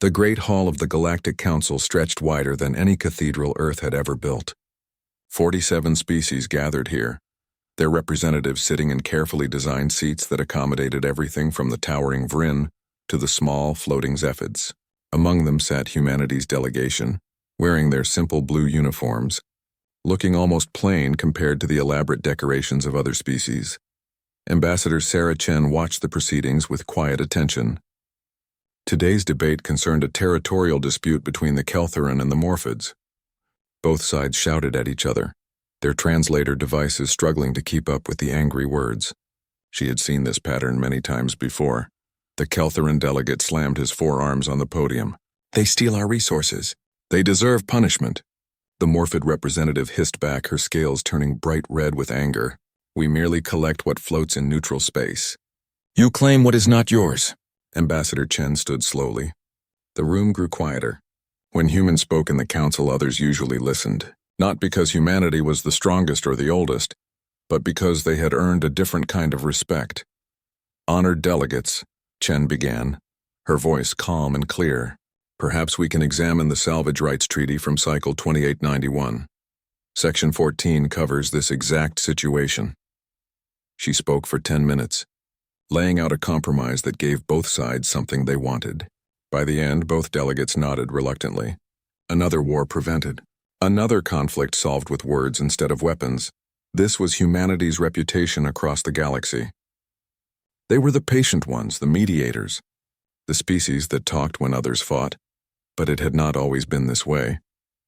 The great hall of the Galactic Council stretched wider than any cathedral Earth had ever built. 47 species gathered here, their representatives sitting in carefully designed seats that accommodated everything from the towering Vryn to the small, floating Zephids. Among them sat humanity's delegation, wearing their simple blue uniforms, looking almost plain compared to the elaborate decorations of other species. Ambassador Sarah Chen watched the proceedings with quiet attention. Today's debate concerned a territorial dispute between the Keltheran and the Morphids. Both sides shouted at each other, their translator devices struggling to keep up with the angry words. She had seen this pattern many times before. The Keltheran delegate slammed his forearms on the podium. "They steal our resources. They deserve punishment." The Morphid representative hissed back, her scales turning bright red with anger. "We merely collect what floats in neutral space." "You claim what is not yours." Ambassador Chen stood slowly. The room grew quieter. When humans spoke in the council, others usually listened, not because humanity was the strongest or the oldest, but because they had earned a different kind of respect. "Honored delegates," Chen began, her voice calm and clear. "Perhaps we can examine the Salvage Rights Treaty from Cycle 2891. Section 14 covers this exact situation." She spoke for 10 minutes, laying out a compromise that gave both sides something they wanted. By the end, both delegates nodded reluctantly. Another war prevented. Another conflict solved with words instead of weapons. This was humanity's reputation across the galaxy. They were the patient ones, the mediators, the species that talked when others fought. But it had not always been this way.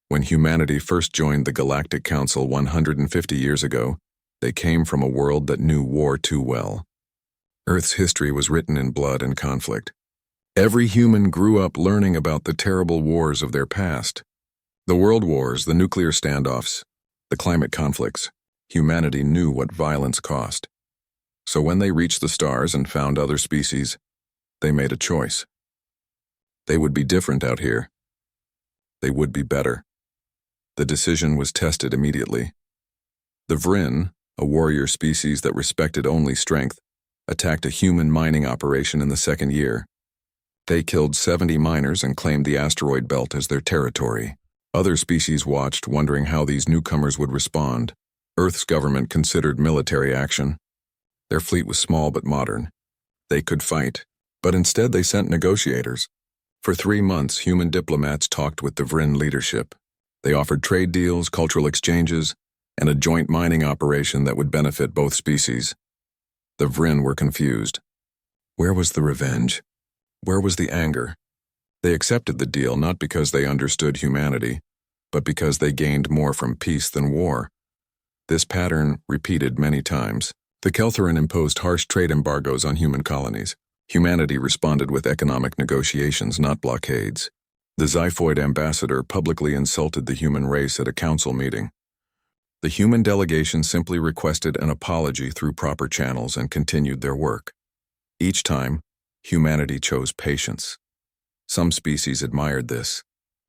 When humanity first joined the Galactic Council 150 years ago, they came from a world that knew war too well. Earth's history was written in blood and conflict. Every human grew up learning about the terrible wars of their past. The world wars, the nuclear standoffs, the climate conflicts. Humanity knew what violence cost. So when they reached the stars and found other species, they made a choice. They would be different out here. They would be better. The decision was tested immediately. The Vryn, a warrior species that respected only strength, attacked a human mining operation in the second year. They killed 70 miners and claimed the asteroid belt as their territory. Other species watched, wondering how these newcomers would respond. Earth's government considered military action. Their fleet was small but modern. They could fight, but instead they sent negotiators. For 3 months, human diplomats talked with the Vryn leadership. They offered trade deals, cultural exchanges, and a joint mining operation that would benefit both species. The Vryn were confused. Where was the revenge? Where was the anger? They accepted the deal not because they understood humanity, but because they gained more from peace than war. This pattern repeated many times. The Keltheran imposed harsh trade embargoes on human colonies. Humanity responded with economic negotiations, not blockades. The Xiphoid ambassador publicly insulted the human race at a council meeting. The human delegation simply requested an apology through proper channels and continued their work. Each time, humanity chose patience. Some species admired this.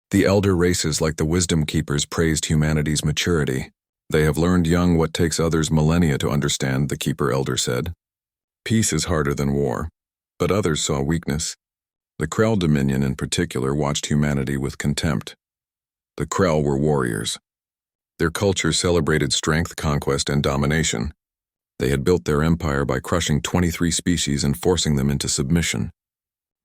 The elder races like the Wisdom Keepers praised humanity's maturity. "They have learned young what takes others millennia to understand," the Keeper Elder said. "Peace is harder than war." But others saw weakness. The Krell Dominion in particular watched humanity with contempt. The Krell were warriors. Their culture celebrated strength, conquest, and domination. They had built their empire by crushing 23 species and forcing them into submission.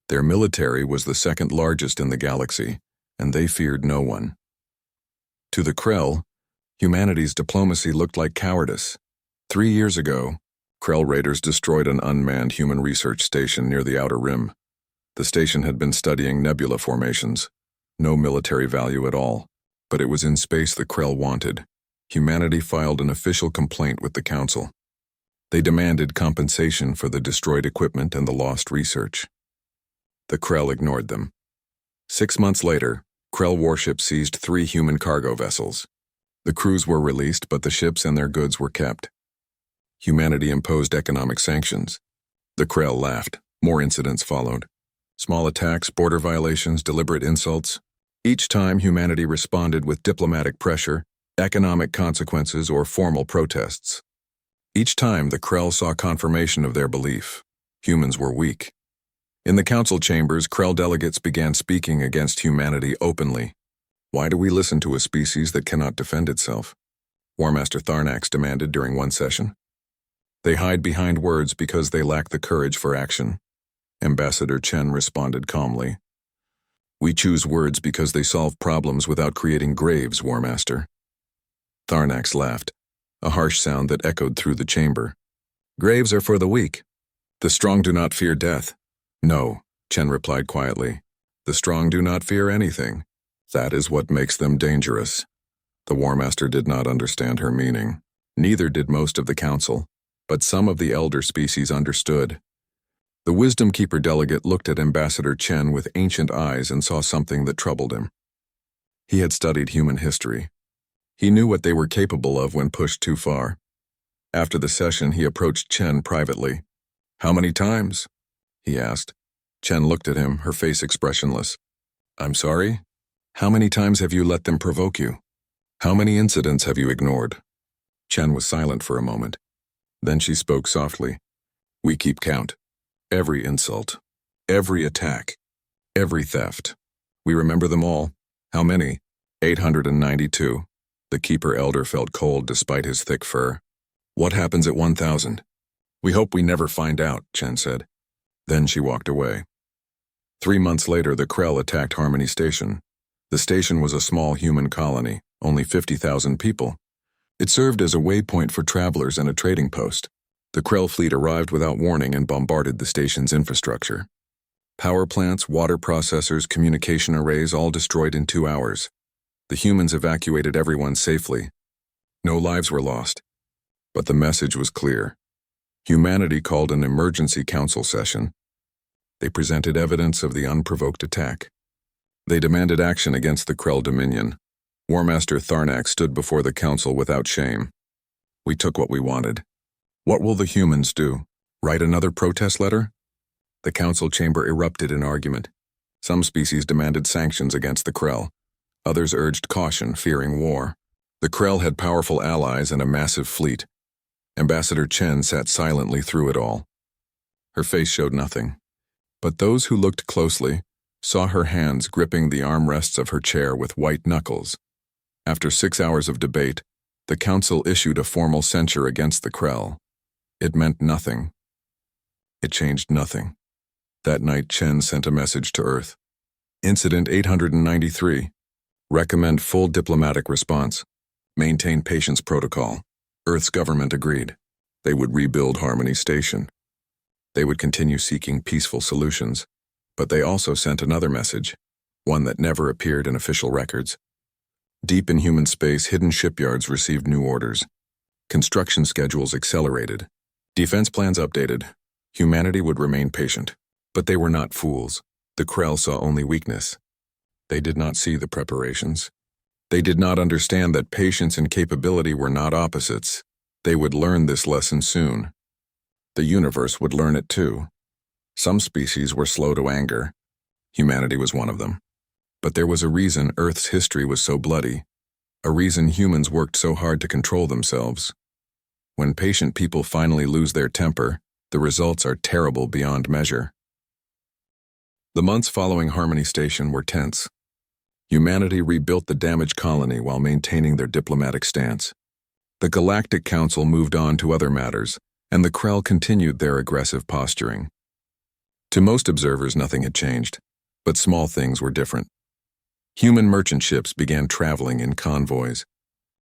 Their military was the second largest in the galaxy, and they feared no one. To the Krell, humanity's diplomacy looked like cowardice. 3 years ago, Krell raiders destroyed an unmanned human research station near the Outer Rim. The station had been studying nebula formations. No military value at all. But it was in space the Krell wanted. Humanity filed an official complaint with the Council. They demanded compensation for the destroyed equipment and the lost research. The Krell ignored them. 6 months later, Krell warships seized 3 human cargo vessels. The crews were released, but the ships and their goods were kept. Humanity imposed economic sanctions. The Krell laughed. More incidents followed. Small attacks, border violations, deliberate insults. Each time, humanity responded with diplomatic pressure, economic consequences, or formal protests. Each time, the Krell saw confirmation of their belief. Humans were weak. In the council chambers, Krell delegates began speaking against humanity openly. Why do we listen to a species that cannot defend itself? War Master Tharnax demanded during one session. They hide behind words because they lack the courage for action. Ambassador Chen responded calmly. We choose words because they solve problems without creating graves, War Master. Tharnax laughed, a harsh sound that echoed through the chamber. Graves are for the weak. The strong do not fear death. No, Chen replied quietly. The strong do not fear anything. That is what makes them dangerous. The War Master did not understand her meaning. Neither did most of the council, but some of the elder species understood. The Wisdom Keeper delegate looked at Ambassador Chen with ancient eyes and saw something that troubled him. He had studied human history. He knew what they were capable of when pushed too far. After the session, he approached Chen privately. How many times? He asked. Chen looked at him, her face expressionless. I'm sorry? How many times have you let them provoke you? How many incidents have you ignored? Chen was silent for a moment. Then she spoke softly. We keep count. Every insult. Every attack. Every theft. We remember them all. How many? 892. The Keeper Elder felt cold despite his thick fur. What happens at 1,000? We hope we never find out, Chen said. Then she walked away. 3 months later, the Krell attacked Harmony Station. The station was a small human colony, only 50,000 people. It served as a waypoint for travelers and a trading post. The Krell fleet arrived without warning and bombarded the station's infrastructure. Power plants, water processors, communication arrays all destroyed in 2 hours. The humans evacuated everyone safely. No lives were lost. But the message was clear. Humanity called an emergency council session. They presented evidence of the unprovoked attack. They demanded action against the Krell Dominion. War Master Tharnax stood before the council without shame. We took what we wanted. What will the humans do? Write another protest letter? The council chamber erupted in argument. Some species demanded sanctions against the Krell. Others urged caution, fearing war. The Krell had powerful allies and a massive fleet. Ambassador Chen sat silently through it all. Her face showed nothing. But those who looked closely saw her hands gripping the armrests of her chair with white knuckles. After 6 hours of debate, the council issued a formal censure against the Krell. It meant nothing. It changed nothing. That night, Chen sent a message to Earth. Incident 893. Recommend full diplomatic response. Maintain patience protocol. Earth's government agreed. They would rebuild Harmony Station. They would continue seeking peaceful solutions. But they also sent another message, one that never appeared in official records. Deep in human space, hidden shipyards received new orders. Construction schedules accelerated. Defense plans updated. Humanity would remain patient. But they were not fools. The Krell saw only weakness. They did not see the preparations. They did not understand that patience and capability were not opposites. They would learn this lesson soon. The universe would learn it too. Some species were slow to anger. Humanity was one of them. But there was a reason Earth's history was so bloody. A reason humans worked so hard to control themselves. When patient people finally lose their temper, the results are terrible beyond measure. The months following Harmony Station were tense. Humanity rebuilt the damaged colony while maintaining their diplomatic stance. The Galactic Council moved on to other matters, and the Krell continued their aggressive posturing. To most observers, nothing had changed, but small things were different. Human merchant ships began traveling in convoys.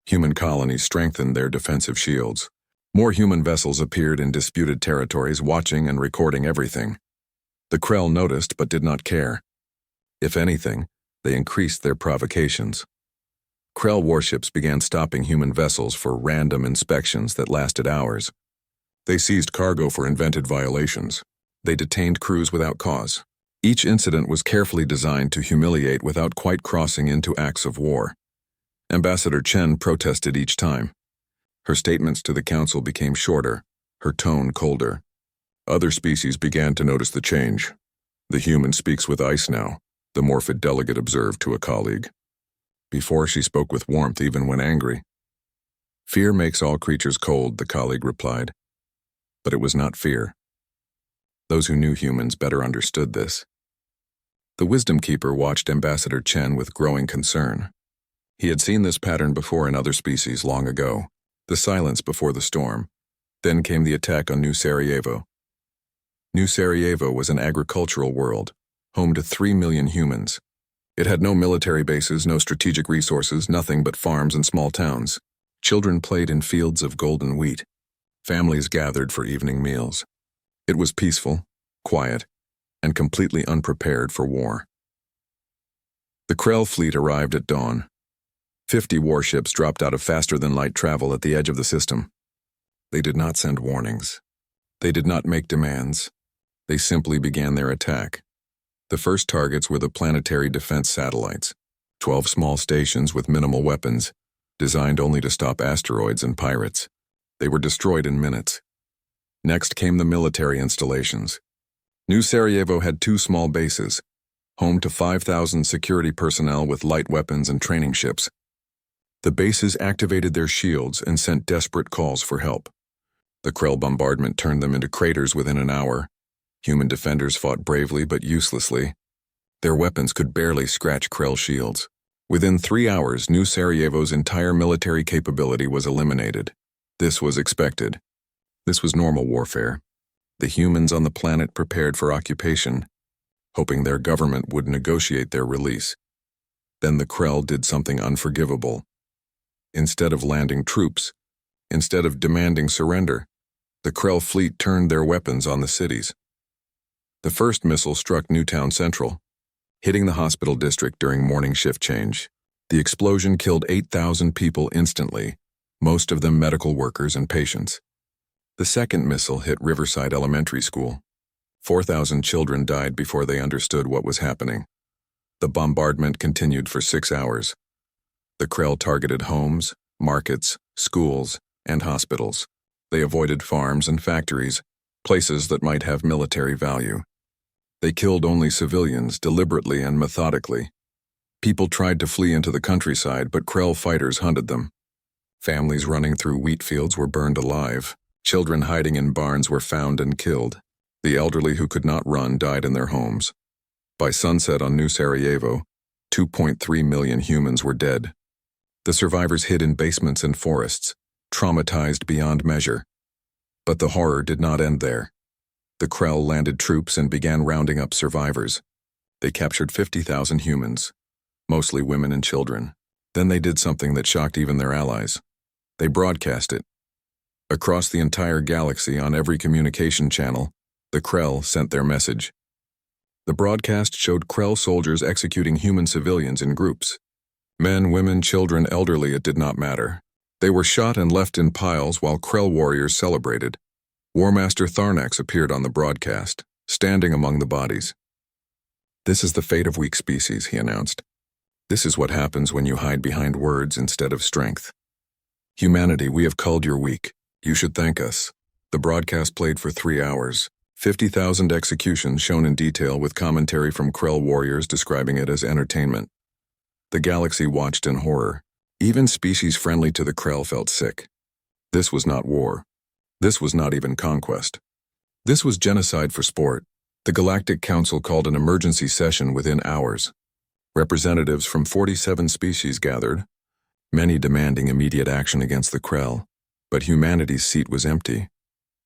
Human colonies strengthened their defensive shields. More human vessels appeared in disputed territories, watching and recording everything. The Krell noticed but did not care. If anything, they increased their provocations. Krell warships began stopping human vessels for random inspections that lasted hours. They seized cargo for invented violations. They detained crews without cause. Each incident was carefully designed to humiliate without quite crossing into acts of war. Ambassador Chen protested each time. Her statements to the council became shorter, her tone colder. Other species began to notice the change. The human speaks with ice now, the Morphid delegate observed to a colleague. Before, she spoke with warmth even when angry. Fear makes all creatures cold, the colleague replied. But it was not fear. Those who knew humans better understood this. The Wisdom Keeper watched Ambassador Chen with growing concern. He had seen this pattern before in other species long ago, the silence before the storm. Then came the attack on New Sarajevo. New Sarajevo was an agricultural world, home to 3 million humans. It had no military bases, no strategic resources, nothing but farms and small towns. Children played in fields of golden wheat. Families gathered for evening meals. It was peaceful, quiet, and completely unprepared for war. The Krell fleet arrived at dawn. 50 warships dropped out of faster-than-light travel at the edge of the system. They did not send warnings. They did not make demands. They simply began their attack. The first targets were the planetary defense satellites, 12 small stations with minimal weapons, designed only to stop asteroids and pirates. They were destroyed in minutes. Next came the military installations. New Sarajevo had 2 small bases, home to 5,000 security personnel with light weapons and training ships. The bases activated their shields and sent desperate calls for help. The Krell bombardment turned them into craters within an hour. Human defenders fought bravely but uselessly. Their weapons could barely scratch Krell shields. Within 3 hours, New Sarajevo's entire military capability was eliminated. This was expected. This was normal warfare. The humans on the planet prepared for occupation, hoping their government would negotiate their release. Then the Krell did something unforgivable. Instead of landing troops, instead of demanding surrender, the Krell fleet turned their weapons on the cities. The first missile struck Newtown Central, hitting the hospital district during morning shift change. The explosion killed 8,000 people instantly, most of them medical workers and patients. The second missile hit Riverside Elementary School. 4,000 children died before they understood what was happening. The bombardment continued for 6 hours. The Krell targeted homes, markets, schools, and hospitals. They avoided farms and factories, places that might have military value. They killed only civilians deliberately and methodically. People tried to flee into the countryside, but Krell fighters hunted them. Families running through wheat fields were burned alive. Children hiding in barns were found and killed. The elderly who could not run died in their homes. By sunset on New Sarajevo, 2.3 million humans were dead. The survivors hid in basements and forests, traumatized beyond measure. But the horror did not end there. The Krell landed troops and began rounding up survivors. They captured 50,000 humans, mostly women and children. Then they did something that shocked even their allies. They broadcast it. Across the entire galaxy on every communication channel, the Krell sent their message. The broadcast showed Krell soldiers executing human civilians in groups. Men, women, children, elderly, it did not matter. They were shot and left in piles while Krell warriors celebrated. War Master Tharnax appeared on the broadcast, standing among the bodies. "This is the fate of weak species," he announced. "This is what happens when you hide behind words instead of strength. Humanity, we have culled your weak. You should thank us." The broadcast played for 3 hours. 50,000 executions shown in detail with commentary from Krell warriors describing it as entertainment. The galaxy watched in horror. Even species friendly to the Krell felt sick. This was not war. This was not even conquest. This was genocide for sport. The Galactic Council called an emergency session within hours. Representatives from 47 species gathered, many demanding immediate action against the Krell, but humanity's seat was empty.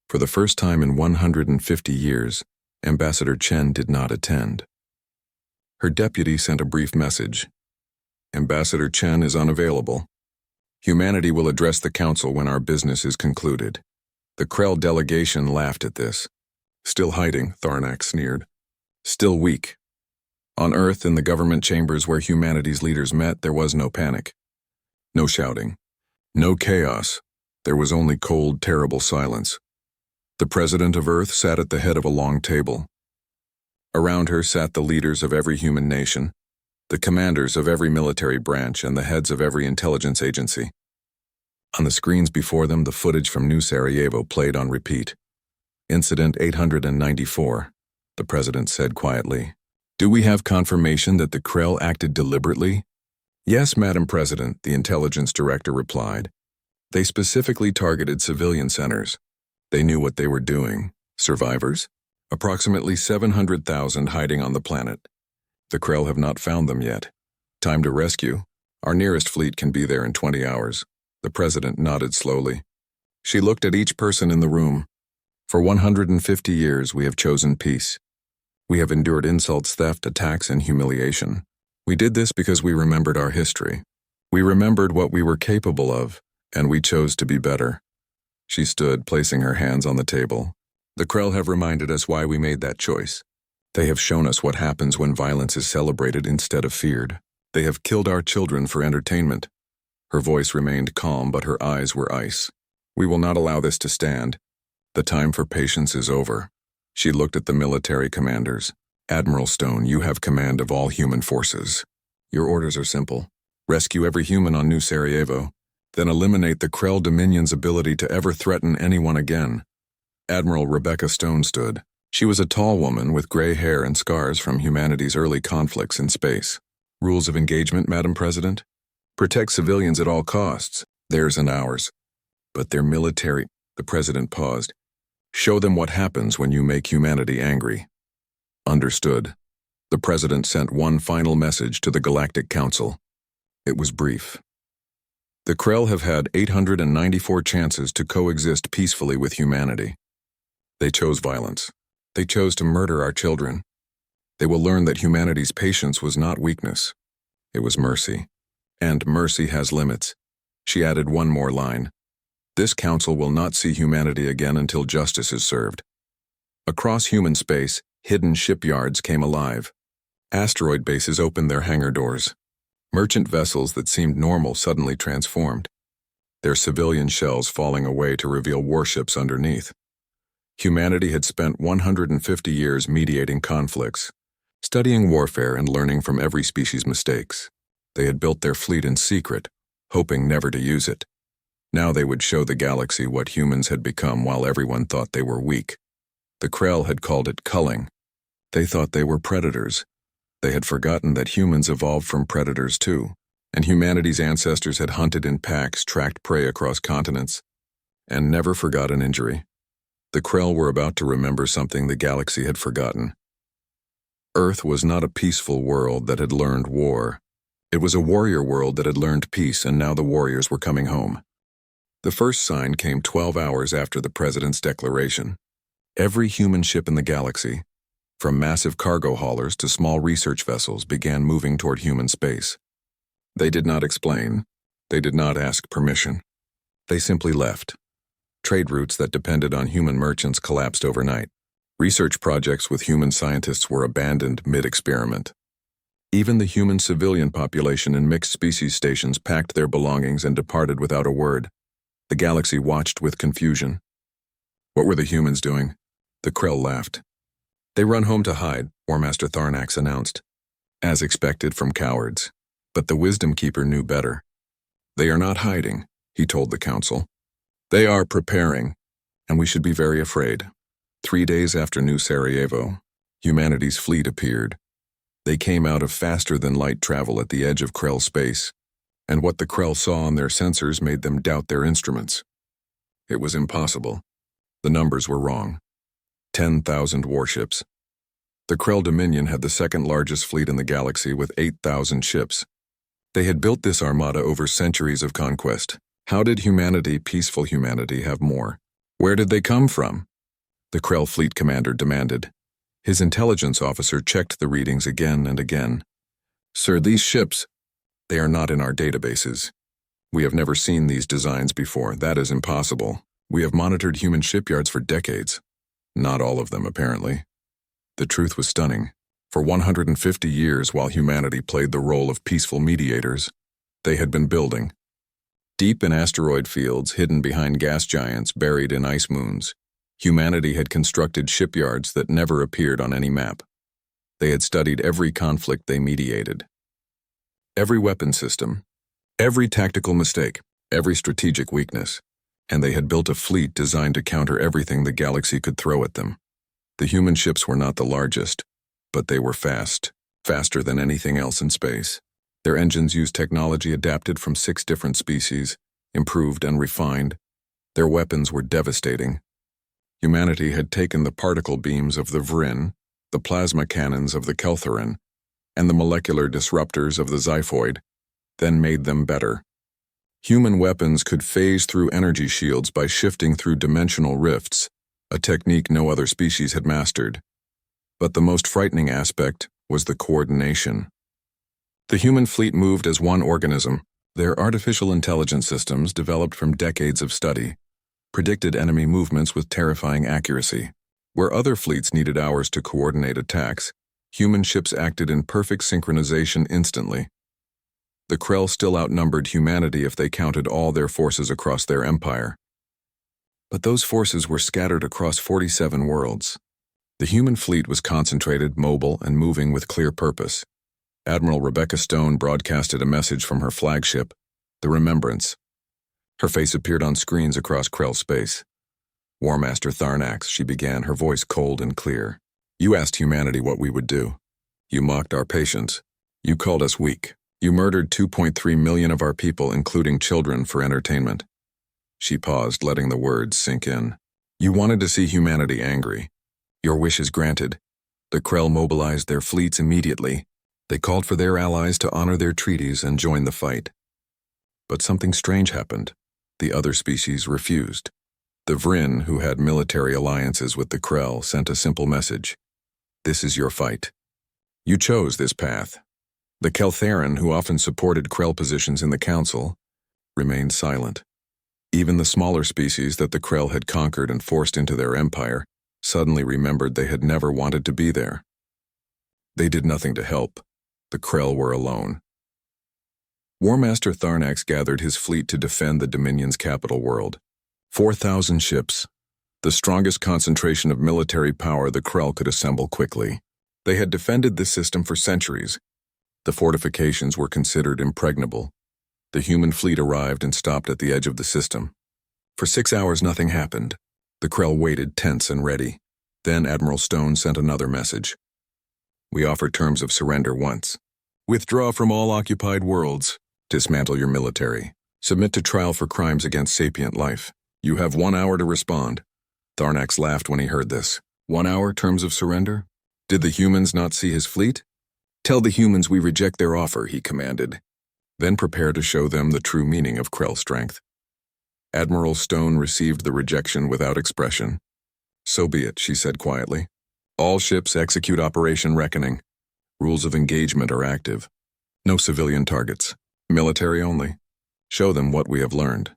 For the first time in 150 years, Ambassador Chen did not attend. Her deputy sent a brief message. "Ambassador Chen is unavailable. Humanity will address the council when our business is concluded." The Krell delegation laughed at this. "Still hiding," Tharnax sneered. "Still weak." On Earth, in the government chambers where humanity's leaders met, there was no panic. No shouting. No chaos. There was only cold, terrible silence. The President of Earth sat at the head of a long table. Around her sat the leaders of every human nation, the commanders of every military branch, and the heads of every intelligence agency. On the screens before them, the footage from New Sarajevo played on repeat. "Incident 894, the President said quietly. "Do we have confirmation that the Krell acted deliberately?" "Yes, Madam President," the intelligence director replied. "They specifically targeted civilian centers. They knew what they were doing." "Survivors?" Approximately 700,000 hiding on the planet. The Krell have not found them yet. Time to rescue. Our nearest fleet can be there in 20 hours. The president nodded slowly. She looked at each person in the room. For 150 years, we have chosen peace. We have endured insults, theft, attacks, and humiliation. We did this because we remembered our history. We remembered what we were capable of, and we chose to be better. She stood, placing her hands on the table. The Krell have reminded us why we made that choice. They have shown us what happens when violence is celebrated instead of feared. They have killed our children for entertainment. Her voice remained calm, but her eyes were ice. We will not allow this to stand. The time for patience is over. She looked at the military commanders. Admiral Stone, you have command of all human forces. Your orders are simple. Rescue every human on New Sarajevo, then eliminate the Krell Dominion's ability to ever threaten anyone again. Admiral Rebecca Stone stood. She was a tall woman with gray hair and scars from humanity's early conflicts in space. Rules of engagement, Madam President? Protect civilians at all costs, theirs and ours. But their military, the President paused. Show them what happens when you make humanity angry. Understood. The President sent one final message to the Galactic Council. It was brief. The Krell have had 894 chances to coexist peacefully with humanity. They chose violence. They chose to murder our children. They will learn that humanity's patience was not weakness. It was mercy. And mercy has limits. She added one more line. This council will not see humanity again until justice is served. Across human space, hidden shipyards came alive. Asteroid bases opened their hangar doors. Merchant vessels that seemed normal suddenly transformed, their civilian shells falling away to reveal warships underneath. Humanity had spent 150 years mediating conflicts, studying warfare and learning from every species' mistakes. They had built their fleet in secret, hoping never to use it. Now they would show the galaxy what humans had become while everyone thought they were weak. The Krell had called it culling. They thought they were predators. They had forgotten that humans evolved from predators too, and humanity's ancestors had hunted in packs, tracked prey across continents, and never forgot an injury. The Krell were about to remember something the galaxy had forgotten. Earth was not a peaceful world that had learned war. It was a warrior world that had learned peace, and now the warriors were coming home. The first sign came 12 hours after the President's declaration. Every human ship in the galaxy, from massive cargo haulers to small research vessels, began moving toward human space. They did not explain. They did not ask permission. They simply left. Trade routes that depended on human merchants collapsed overnight. Research projects with human scientists were abandoned mid-experiment. Even the human civilian population in mixed species stations packed their belongings and departed without a word. The galaxy watched with confusion. What were the humans doing? The Krell laughed. They run home to hide, War Master Tharnax announced. As expected from cowards. But the Wisdom Keeper knew better. They are not hiding, he told the council. They are preparing, and we should be very afraid. 3 days after New Sarajevo, humanity's fleet appeared. They came out of faster-than-light travel at the edge of Krell space, and what the Krell saw on their sensors made them doubt their instruments. It was impossible. The numbers were wrong. 10,000 warships. The Krell Dominion had the second-largest fleet in the galaxy with 8,000 ships. They had built this armada over centuries of conquest. How did humanity, peaceful humanity, have more? Where did they come from? The Krell fleet commander demanded. His intelligence officer checked the readings again and again. Sir, these ships, they are not in our databases. We have never seen these designs before. That is impossible. We have monitored human shipyards for decades. Not all of them, apparently. The truth was stunning. For 150 years, while humanity played the role of peaceful mediators, they had been building. Deep in asteroid fields, hidden behind gas giants, buried in ice moons, humanity had constructed shipyards that never appeared on any map. They had studied every conflict they mediated. Every weapon system, every tactical mistake, every strategic weakness, and they had built a fleet designed to counter everything the galaxy could throw at them. The human ships were not the largest, but they were fast, faster than anything else in space. Their engines used technology adapted from 6 different species, improved and refined. Their weapons were devastating. Humanity had taken the particle beams of the Vrin, the plasma cannons of the Keltherin, and the molecular disruptors of the Xiphoid, then made them better. Human weapons could phase through energy shields by shifting through dimensional rifts, a technique no other species had mastered. But the most frightening aspect was the coordination. The human fleet moved as one organism. Their artificial intelligence systems, developed from decades of study, predicted enemy movements with terrifying accuracy. Where other fleets needed hours to coordinate attacks, human ships acted in perfect synchronization instantly. The Krell still outnumbered humanity if they counted all their forces across their empire. But those forces were scattered across 47 worlds. The human fleet was concentrated, mobile, and moving with clear purpose. Admiral Rebecca Stone broadcasted a message from her flagship, the Remembrance. Her face appeared on screens across Krell space. War Master Tharnax, she began, her voice cold and clear. You asked humanity what we would do. You mocked our patience. You called us weak. You murdered 2.3 million of our people, including children, for entertainment. She paused, letting the words sink in. You wanted to see humanity angry. Your wish is granted. The Krell mobilized their fleets immediately. They called for their allies to honor their treaties and join the fight. But something strange happened. The other species refused. The Vrin, who had military alliances with the Krell, sent a simple message. This is your fight. You chose this path. The Keltherin, who often supported Krell positions in the Council, remained silent. Even the smaller species that the Krell had conquered and forced into their empire suddenly remembered they had never wanted to be there. They did nothing to help. The Krell were alone. War Master Tharnax gathered his fleet to defend the Dominion's capital world. 4,000 ships, the strongest concentration of military power the Krell could assemble quickly. They had defended this system for centuries. The fortifications were considered impregnable. The human fleet arrived and stopped at the edge of the system. For 6 hours nothing happened. The Krell waited tense and ready. Then Admiral Stone sent another message. We offer terms of surrender once. Withdraw from all occupied worlds. Dismantle your military. Submit to trial for crimes against sapient life. You have 1 hour to respond. Tharnax laughed when he heard this. 1 hour, terms of surrender? Did the humans not see his fleet? Tell the humans we reject their offer, he commanded. Then prepare to show them the true meaning of Krell strength. Admiral Stone received the rejection without expression. So be it, she said quietly. All ships execute Operation Reckoning. Rules of engagement are active. No civilian targets. Military only. Show them what we have learned.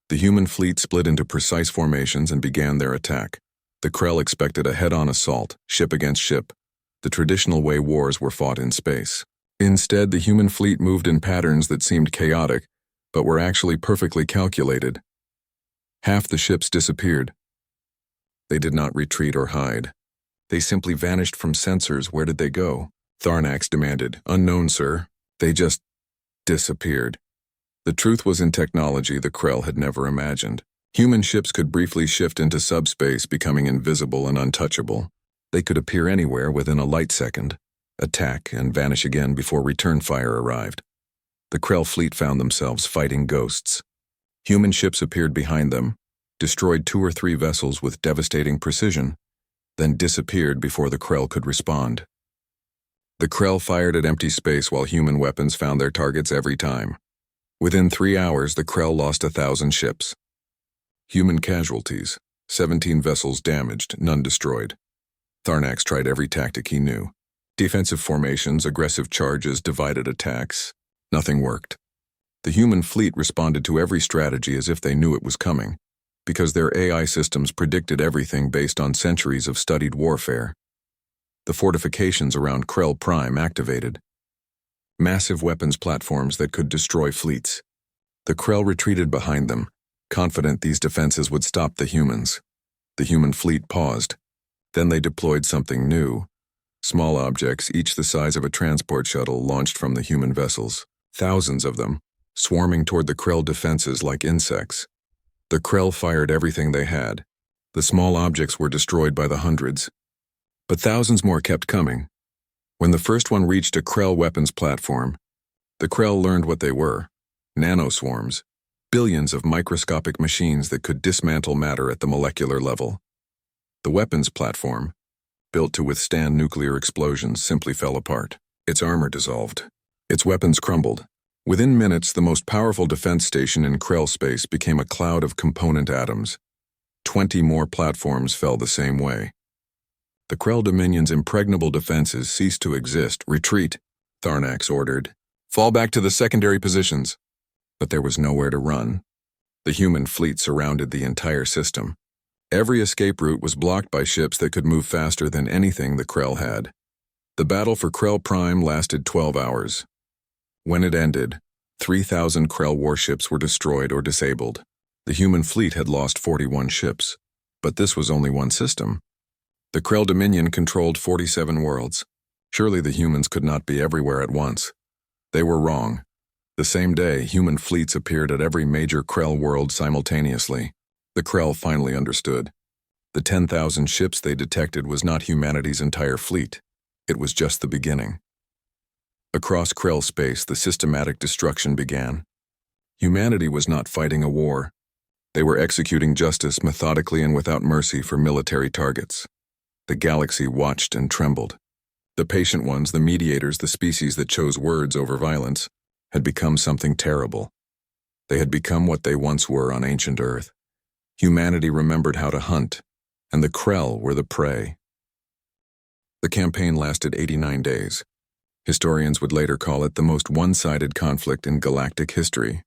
The human fleet split into precise formations and began their attack. The Krell expected a head-on assault, ship against ship. The traditional way wars were fought in space. Instead, the human fleet moved in patterns that seemed chaotic, but were actually perfectly calculated. Half the ships disappeared. They did not retreat or hide. They simply vanished from sensors. Where did they go? Tharnax demanded. Unknown, sir. They just disappeared. The truth was in technology the Krell had never imagined. Human ships could briefly shift into subspace, becoming invisible and untouchable. They could appear anywhere within a light second, attack, and vanish again before return fire arrived. The Krell fleet found themselves fighting ghosts. Human ships appeared behind them, destroyed 2 or 3 vessels with devastating precision, then disappeared before the Krell could respond. The Krell fired at empty space while human weapons found their targets every time. Within 3 hours, the Krell lost 1,000 ships. Human casualties, 17 vessels damaged, none destroyed. Tharnax tried every tactic he knew. Defensive formations, aggressive charges, divided attacks. Nothing worked. The human fleet responded to every strategy as if they knew it was coming, because their AI systems predicted everything based on centuries of studied warfare. The fortifications around Krell Prime activated. Massive weapons platforms that could destroy fleets. The Krell retreated behind them, confident these defenses would stop the humans. The human fleet paused. Then they deployed something new. Small objects, each the size of a transport shuttle, launched from the human vessels. Thousands of them, swarming toward the Krell defenses like insects. The Krell fired everything they had. The small objects were destroyed by the hundreds. But thousands more kept coming. When the first one reached a Krell weapons platform, the Krell learned what they were. Nanoswarms. Billions of microscopic machines that could dismantle matter at the molecular level. The weapons platform, built to withstand nuclear explosions, simply fell apart. Its armor dissolved. Its weapons crumbled. Within minutes, the most powerful defense station in Krell space became a cloud of component atoms. 20 more platforms fell the same way. The Krell Dominion's impregnable defenses ceased to exist. Retreat, Tharnax ordered. Fall back to the secondary positions. But there was nowhere to run. The human fleet surrounded the entire system. Every escape route was blocked by ships that could move faster than anything the Krell had. The battle for Krell Prime lasted 12 hours. When it ended, 3,000 Krell warships were destroyed or disabled. The human fleet had lost 41 ships. But this was only one system. The Krell Dominion controlled 47 worlds. Surely the humans could not be everywhere at once. They were wrong. The same day, human fleets appeared at every major Krell world simultaneously. The Krell finally understood. The 10,000 ships they detected was not humanity's entire fleet. It was just the beginning. Across Krell space, the systematic destruction began. Humanity was not fighting a war. They were executing justice methodically and without mercy for military targets. The galaxy watched and trembled. The patient ones, the mediators, the species that chose words over violence, had become something terrible. They had become what they once were on ancient Earth. Humanity remembered how to hunt, and the Krell were the prey. The campaign lasted 89 days. Historians would later call it the most one-sided conflict in galactic history.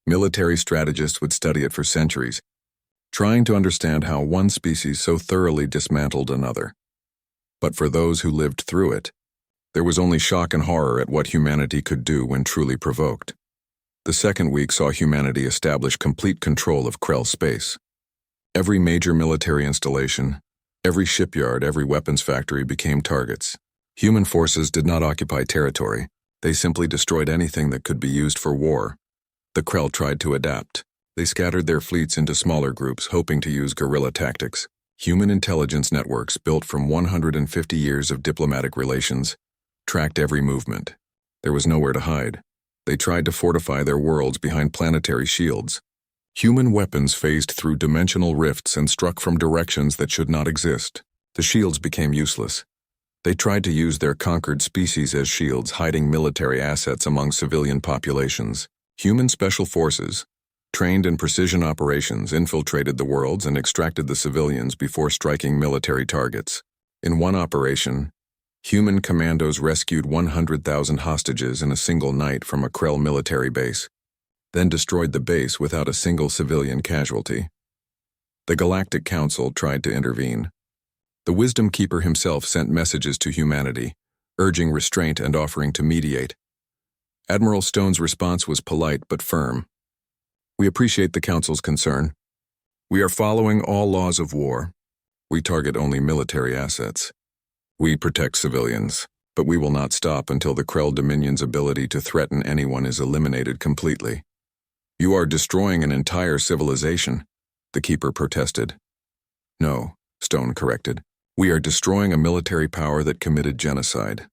Military strategists would study it for centuries, trying to understand how one species so thoroughly dismantled another. But for those who lived through it, there was only shock and horror at what humanity could do when truly provoked. The second week saw humanity establish complete control of Krell space. Every major military installation, every shipyard, every weapons factory became targets. Human forces did not occupy territory. They simply destroyed anything that could be used for war. The Krell tried to adapt. They scattered their fleets into smaller groups, hoping to use guerrilla tactics. Human intelligence networks built from 150 years of diplomatic relations tracked every movement. There was nowhere to hide. They tried to fortify their worlds behind planetary shields. Human weapons phased through dimensional rifts and struck from directions that should not exist. The shields became useless. They tried to use their conquered species as shields, hiding military assets among civilian populations. Human special forces, trained in precision operations, infiltrated the worlds and extracted the civilians before striking military targets. In one operation, human commandos rescued 100,000 hostages in a single night from a Krell military base, then destroyed the base without a single civilian casualty. The Galactic Council tried to intervene. The Wisdom Keeper himself sent messages to humanity, urging restraint and offering to mediate. Admiral Stone's response was polite but firm. We appreciate the Council's concern. We are following all laws of war. We target only military assets. We protect civilians, but we will not stop until the Krell Dominion's ability to threaten anyone is eliminated completely. You are destroying an entire civilization, the Keeper protested. No, Stone corrected. We are destroying a military power that committed genocide.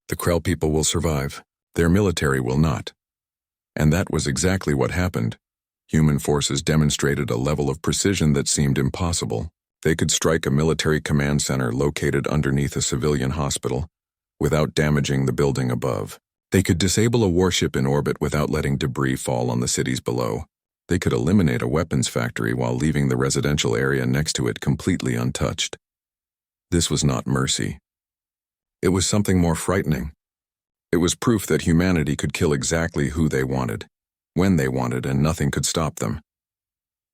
The Krell people will survive. Their military will not. And that was exactly what happened. Human forces demonstrated a level of precision that seemed impossible. They could strike a military command center located underneath a civilian hospital without damaging the building above. They could disable a warship in orbit without letting debris fall on the cities below. They could eliminate a weapons factory while leaving the residential area next to it completely untouched. This was not mercy. It was something more frightening. It was proof that humanity could kill exactly who they wanted, when they wanted, and nothing could stop them.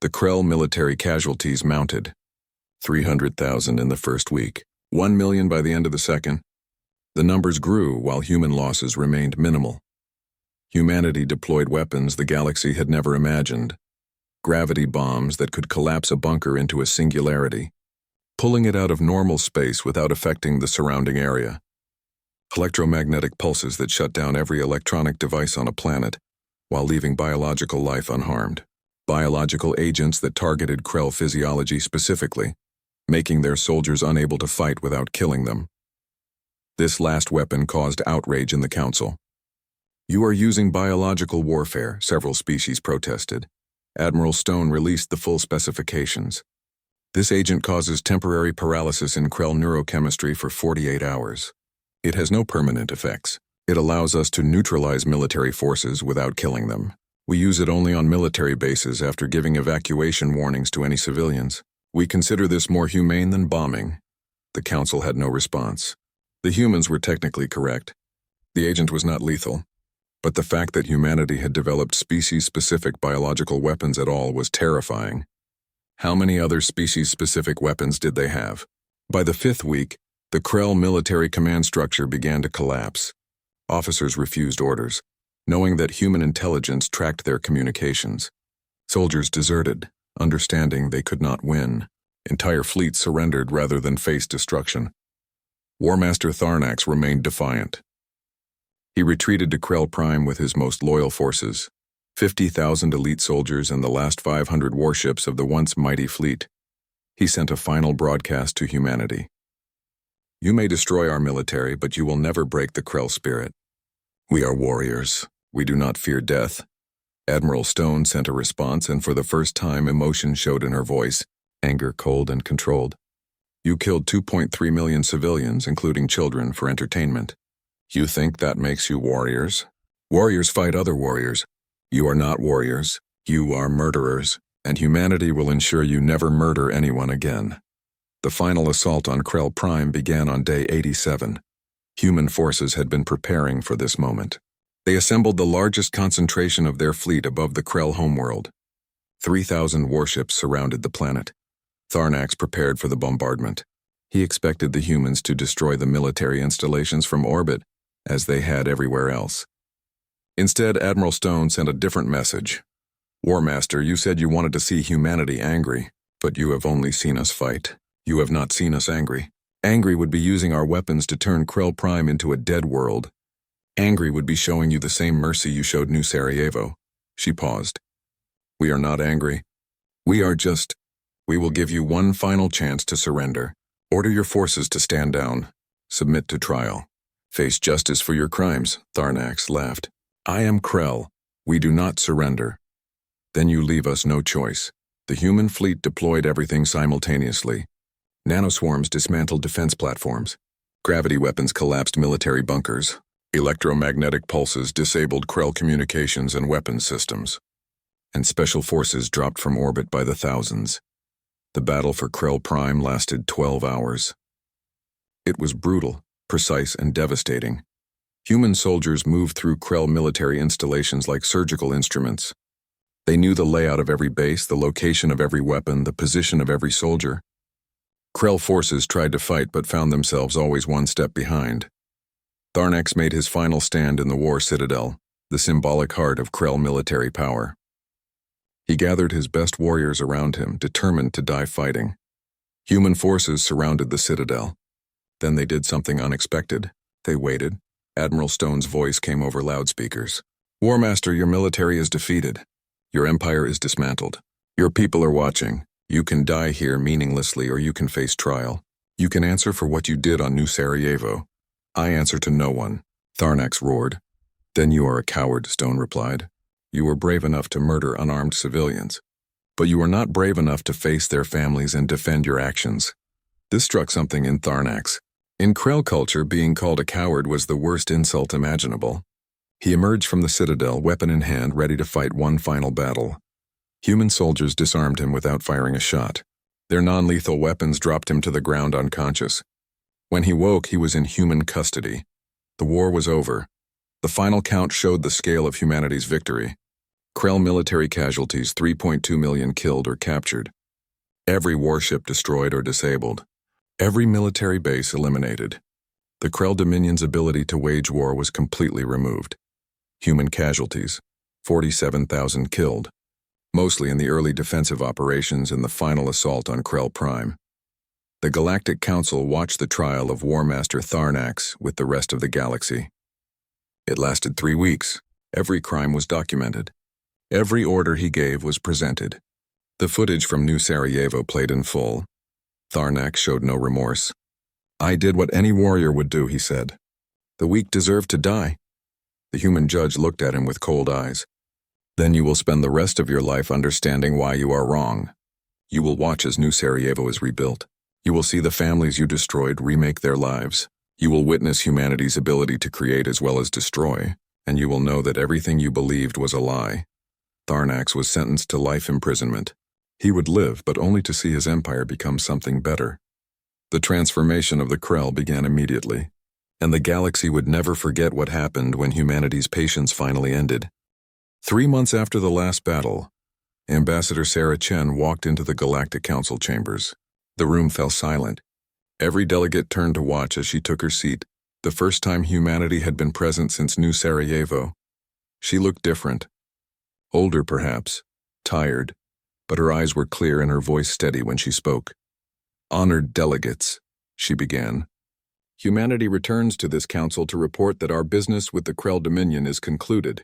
The Krell military casualties mounted. 300,000 in the first week, 1 million by the end of the second. The numbers grew while human losses remained minimal. Humanity deployed weapons the galaxy had never imagined. Gravity bombs that could collapse a bunker into a singularity, pulling it out of normal space without affecting the surrounding area. Electromagnetic pulses that shut down every electronic device on a planet, while leaving biological life unharmed. Biological agents that targeted Krell physiology specifically, making their soldiers unable to fight without killing them. This last weapon caused outrage in the Council. You are using biological warfare, several species protested. Admiral Stone released the full specifications. This agent causes temporary paralysis in Krell neurochemistry for 48 hours. It has no permanent effects. It allows us to neutralize military forces without killing them. We use it only on military bases after giving evacuation warnings to any civilians. We consider this more humane than bombing. The council had no response. The humans were technically correct. The agent was not lethal. But the fact that humanity had developed species-specific biological weapons at all was terrifying. How many other species-specific weapons did they have? By the 5th week, the Krell military command structure began to collapse. Officers refused orders, knowing that human intelligence tracked their communications. Soldiers deserted, understanding they could not win. Entire fleets surrendered rather than face destruction. War Master Tharnax remained defiant. He retreated to Krell Prime with his most loyal forces, 50,000 elite soldiers and the last 500 warships of the once mighty fleet. He sent a final broadcast to humanity. You may destroy our military, but you will never break the Krell spirit. We are warriors. We do not fear death. Admiral Stone sent a response, and for the first time emotion showed in her voice, anger cold and controlled. You killed 2.3 million civilians, including children, for entertainment. You think that makes you warriors? Warriors fight other warriors. You are not warriors. You are murderers, and humanity will ensure you never murder anyone again. The final assault on Krell Prime began on day 87. Human forces had been preparing for this moment. They assembled the largest concentration of their fleet above the Krell homeworld. 3,000 warships surrounded the planet. Tharnax prepared for the bombardment. He expected the humans to destroy the military installations from orbit, as they had everywhere else. Instead, Admiral Stone sent a different message. War Master, you said you wanted to see humanity angry, but you have only seen us fight. You have not seen us angry. Angry would be using our weapons to turn Krell Prime into a dead world. Angry would be showing you the same mercy you showed New Sarajevo. She paused. We are not angry. We will give you one final chance to surrender. Order your forces to stand down. Submit to trial. Face justice for your crimes, Tharnax laughed. I am Krell. We do not surrender. Then you leave us no choice. The human fleet deployed everything simultaneously. Nanoswarms dismantled defense platforms. Gravity weapons collapsed military bunkers. Electromagnetic pulses disabled Krell communications and weapons systems. And special forces dropped from orbit by the thousands. The battle for Krell Prime lasted 12 hours. It was brutal, precise, and devastating. Human soldiers moved through Krell military installations like surgical instruments. They knew the layout of every base, the location of every weapon, the position of every soldier. Krell forces tried to fight but found themselves always one step behind. Tharnax made his final stand in the war citadel, the symbolic heart of Krell military power. He gathered his best warriors around him, determined to die fighting. Human forces surrounded the citadel. Then they did something unexpected. They waited. Admiral Stone's voice came over loudspeakers. War Master, your military is defeated. Your empire is dismantled. Your people are watching. You can die here meaninglessly, or you can face trial. You can answer for what you did on New Sarajevo. I answer to no one, Tharnax roared. Then you are a coward, Stone replied. You were brave enough to murder unarmed civilians. But you were not brave enough to face their families and defend your actions. This struck something in Tharnax. In Krell culture, being called a coward was the worst insult imaginable. He emerged from the citadel, weapon in hand, ready to fight one final battle. Human soldiers disarmed him without firing a shot. Their non-lethal weapons dropped him to the ground unconscious. When he woke, he was in human custody. The war was over. The final count showed the scale of humanity's victory. Krell military casualties, 3.2 million killed or captured. Every warship destroyed or disabled. Every military base eliminated. The Krell Dominion's ability to wage war was completely removed. Human casualties, 47,000 killed, mostly in the early defensive operations and the final assault on Krell Prime. The Galactic Council watched the trial of War Master Tharnax with the rest of the galaxy. It lasted 3 weeks. Every crime was documented. Every order he gave was presented. The footage from New Sarajevo played in full. Tharnax showed no remorse. I did what any warrior would do, he said. The weak deserve to die. The human judge looked at him with cold eyes. Then you will spend the rest of your life understanding why you are wrong. You will watch as New Sarajevo is rebuilt. You will see the families you destroyed remake their lives. You will witness humanity's ability to create as well as destroy, and you will know that everything you believed was a lie. Tharnax was sentenced to life imprisonment. He would live, but only to see his empire become something better. The transformation of the Krell began immediately, and the galaxy would never forget what happened when humanity's patience finally ended. 3 months after the last battle, Ambassador Sarah Chen walked into the Galactic Council chambers. The room fell silent. Every delegate turned to watch as she took her seat, the first time humanity had been present since New Sarajevo. She looked different. Older, perhaps, tired, but her eyes were clear and her voice steady when she spoke. "Honored delegates," she began. "Humanity returns to this council to report that our business with the Krell Dominion is concluded.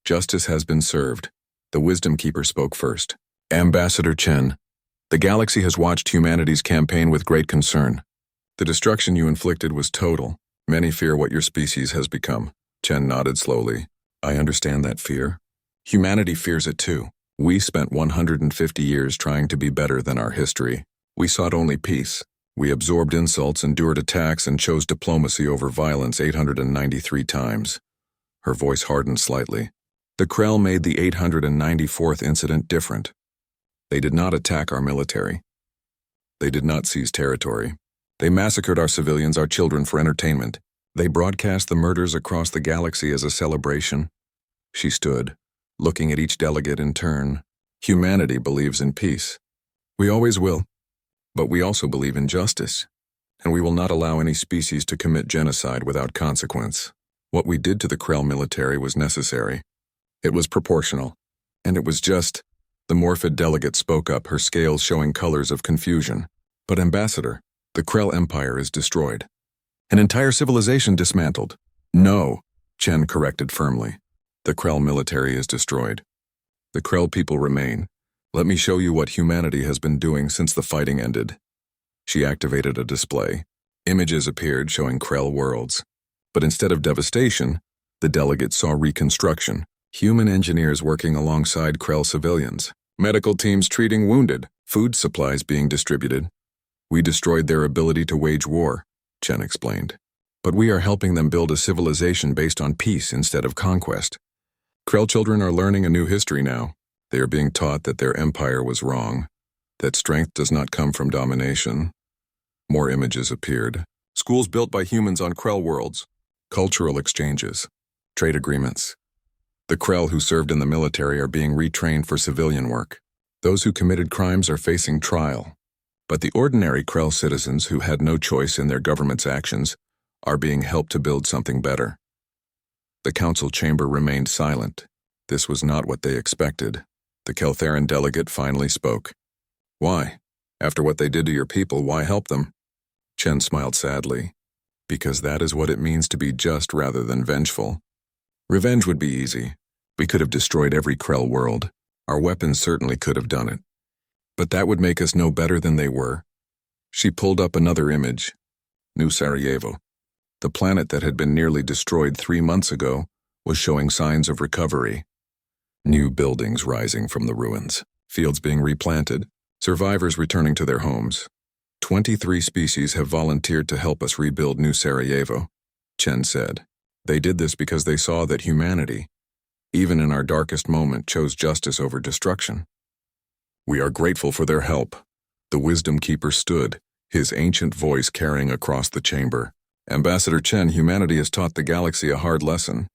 Justice has been served." The Wisdom Keeper spoke first. "Ambassador Chen, the galaxy has watched humanity's campaign with great concern. The destruction you inflicted was total. Many fear what your species has become." Chen nodded slowly. "I understand that fear. Humanity fears it too. We spent 150 years trying to be better than our history. We sought only peace. We absorbed insults, endured attacks, and chose diplomacy over violence 893 times." Her voice hardened slightly. "The Krell made the 894th incident different. They did not attack our military. They did not seize territory. They massacred our civilians, our children, for entertainment. They broadcast the murders across the galaxy as a celebration." She stood, looking at each delegate in turn. "Humanity believes in peace. We always will. But we also believe in justice, and we will not allow any species to commit genocide without consequence. What we did to the Krell military was necessary. It was proportional, and it was just." The Morphid delegate spoke up, her scales showing colors of confusion. "But Ambassador, the Krell Empire is destroyed. An entire civilization dismantled." "No," Chen corrected firmly. "The Krell military is destroyed. The Krell people remain. Let me show you what humanity has been doing since the fighting ended." She activated a display. Images appeared showing Krell worlds. But instead of devastation, the delegate saw reconstruction. Human engineers working alongside Krell civilians. Medical teams treating wounded. Food supplies being distributed. "We destroyed their ability to wage war," Chen explained. "But we are helping them build a civilization based on peace instead of conquest. Krell children are learning a new history now. They are being taught that their empire was wrong, that strength does not come from domination." More images appeared. Schools built by humans on Krell worlds. Cultural exchanges. Trade agreements. The Krell who served in the military are being retrained for civilian work. Those who committed crimes are facing trial. But the ordinary Krell citizens who had no choice in their government's actions are being helped to build something better. The council chamber remained silent. This was not what they expected. The Keltheran delegate finally spoke. "Why? After what they did to your people, why help them?" Chen smiled sadly. "Because that is what it means to be just rather than vengeful. Revenge would be easy. We could have destroyed every Krell world. Our weapons certainly could have done it. But that would make us no better than they were." She pulled up another image. New Sarajevo. The planet that had been nearly destroyed 3 months ago was showing signs of recovery. New buildings rising from the ruins, fields being replanted, survivors returning to their homes. 23 species have volunteered to help us rebuild New Sarajevo, Chen said. They did this because they saw that humanity, even in our darkest moment, chose justice over destruction. "We are grateful for their help." The Wisdom Keeper stood, his ancient voice carrying across the chamber. "Ambassador Chen, humanity has taught the galaxy a hard lesson.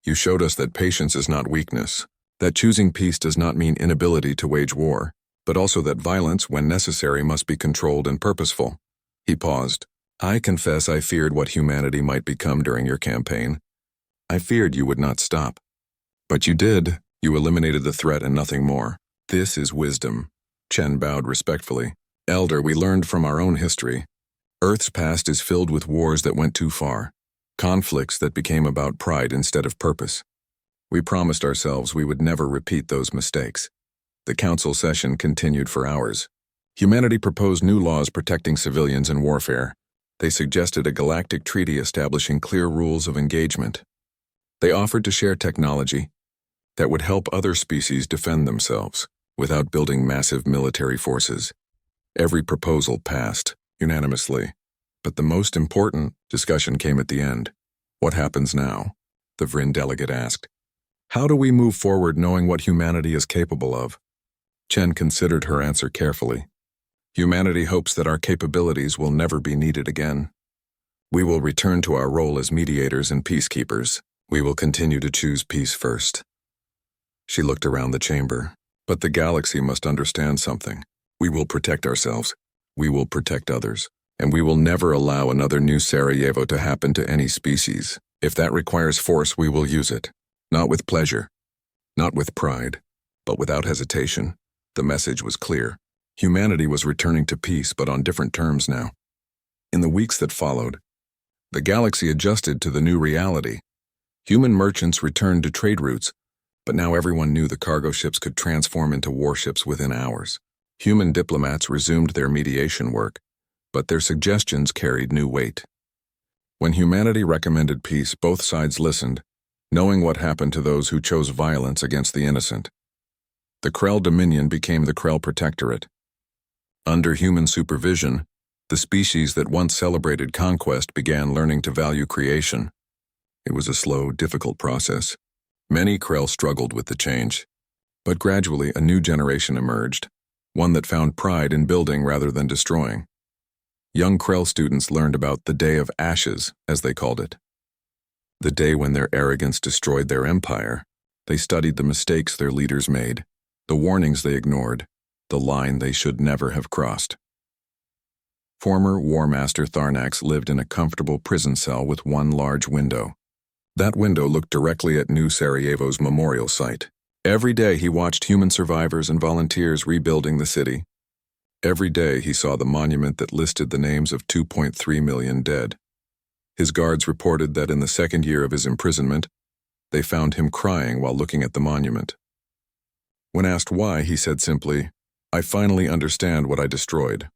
You showed us that patience is not weakness, that choosing peace does not mean inability to wage war, but also that violence, when necessary, must be controlled and purposeful." He paused. "I confess I feared what humanity might become during your campaign. I feared you would not stop. But you did. You eliminated the threat and nothing more. This is wisdom." Chen bowed respectfully. "Elder, we learned from our own history. Earth's past is filled with wars that went too far, conflicts that became about pride instead of purpose. We promised ourselves we would never repeat those mistakes." The council session continued for hours. Humanity proposed new laws protecting civilians in warfare. They suggested a galactic treaty establishing clear rules of engagement. They offered to share technology that would help other species defend themselves. without building massive military forces. Every proposal passed, unanimously. But the most important discussion came at the end. What happens now? The Vryn delegate asked. How do we move forward knowing what humanity is capable of? Chen considered her answer carefully. Humanity hopes that our capabilities will never be needed again. We will return to our role as mediators and peacekeepers. We will continue to choose peace first. She looked around the chamber. But the galaxy must understand something. We will protect ourselves. We will protect others. And we will never allow another new Sarajevo to happen to any species. If that requires force, we will use it. Not with pleasure. Not with pride. But without hesitation. The message was clear. Humanity was returning to peace, but on different terms now. In the weeks that followed, the galaxy adjusted to the new reality. Human merchants returned to trade routes, but now everyone knew the cargo ships could transform into warships within hours. Human diplomats resumed their mediation work, but their suggestions carried new weight. When humanity recommended peace, both sides listened, knowing what happened to those who chose violence against the innocent. The Krell Dominion became the Krell Protectorate. Under human supervision, the species that once celebrated conquest began learning to value creation. It was a slow, difficult process. Many Krell struggled with the change, but gradually a new generation emerged, one that found pride in building rather than destroying. Young Krell students learned about the Day of Ashes, as they called it. The day when their arrogance destroyed their empire. They studied the mistakes their leaders made, the warnings they ignored, the line they should never have crossed. Former War Master Tharnax lived in a comfortable prison cell with one large window. That window looked directly at New Sarajevo's memorial site. Every day he watched human survivors and volunteers rebuilding the city. Every day he saw the monument that listed the names of 2.3 million dead. His guards reported that in the second year of his imprisonment, they found him crying while looking at the monument. When asked why, he said simply, "I finally understand what I destroyed."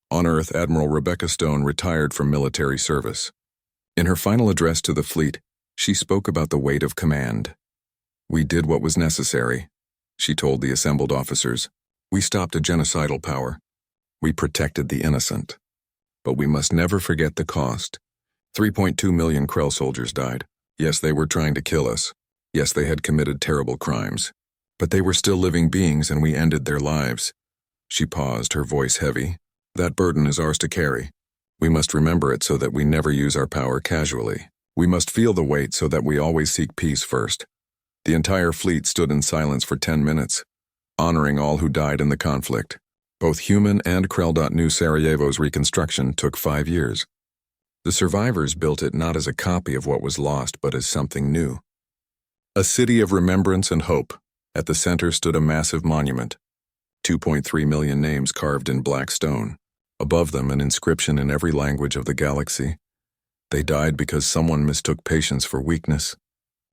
On Earth, Admiral Rebecca Stone retired from military service. In her final address to the fleet, she spoke about the weight of command. "We did what was necessary," she told the assembled officers. "We stopped a genocidal power. We protected the innocent. But we must never forget the cost. 3.2 million Krell soldiers died. Yes, they were trying to kill us. Yes, they had committed terrible crimes. But they were still living beings and we ended their lives." She paused, her voice heavy. "That burden is ours to carry. We must remember it so that we never use our power casually. We must feel the weight so that we always seek peace first." The entire fleet stood in silence for 10 minutes, honoring all who died in the conflict. Both human and Krell. New Sarajevo's reconstruction took 5 years. The survivors built it not as a copy of what was lost, but as something new. A city of remembrance and hope. At the center stood a massive monument. 2.3 million names carved in black stone. Above them, an inscription in every language of the galaxy. They died because someone mistook patience for weakness.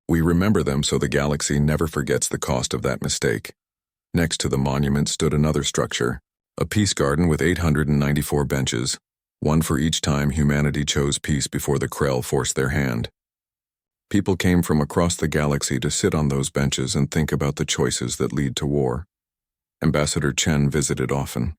We remember them so the galaxy never forgets the cost of that mistake. Next to the monument stood another structure, a peace garden with 894 benches, one for each time humanity chose peace before the Krell forced their hand. People came from across the galaxy to sit on those benches and think about the choices that lead to war. Ambassador Chen visited often.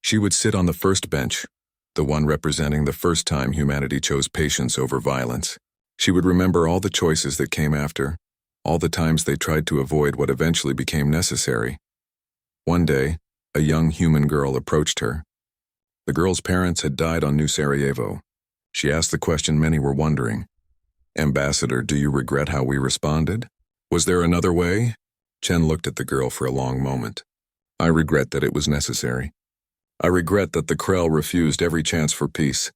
She would sit on the first bench, the one representing the first time humanity chose patience over violence. She would remember all the choices that came after, all the times they tried to avoid what eventually became necessary. One day, a young human girl approached her. The girl's parents had died on New Sarajevo. She asked the question many were wondering. "Ambassador, do you regret how we responded? Was there another way?" Chen looked at the girl for a long moment. "I regret that it was necessary. I regret that the Krell refused every chance for peace.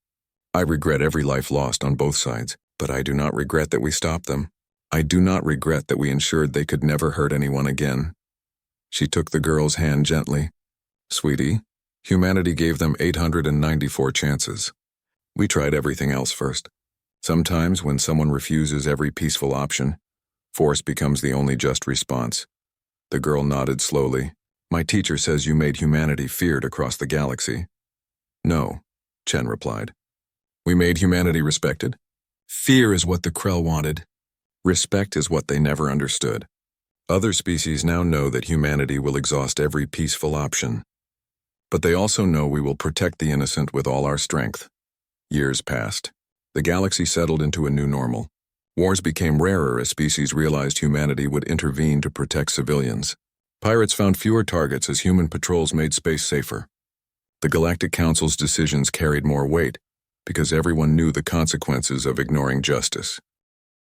I regret every life lost on both sides, but I do not regret that we stopped them. I do not regret that we ensured they could never hurt anyone again." She took the girl's hand gently. "Sweetie, humanity gave them 894 chances. We tried everything else first. Sometimes when someone refuses every peaceful option, force becomes the only just response." The girl nodded slowly. "My teacher says you made humanity feared across the galaxy." "No," Chen replied. "We made humanity respected. Fear is what the Krell wanted. Respect is what they never understood. Other species now know that humanity will exhaust every peaceful option. But they also know we will protect the innocent with all our strength. Years passed. The galaxy settled into a new normal. Wars became rarer as species realized humanity would intervene to protect civilians. Pirates found fewer targets as human patrols made space safer. The Galactic Council's decisions carried more weight because everyone knew the consequences of ignoring justice.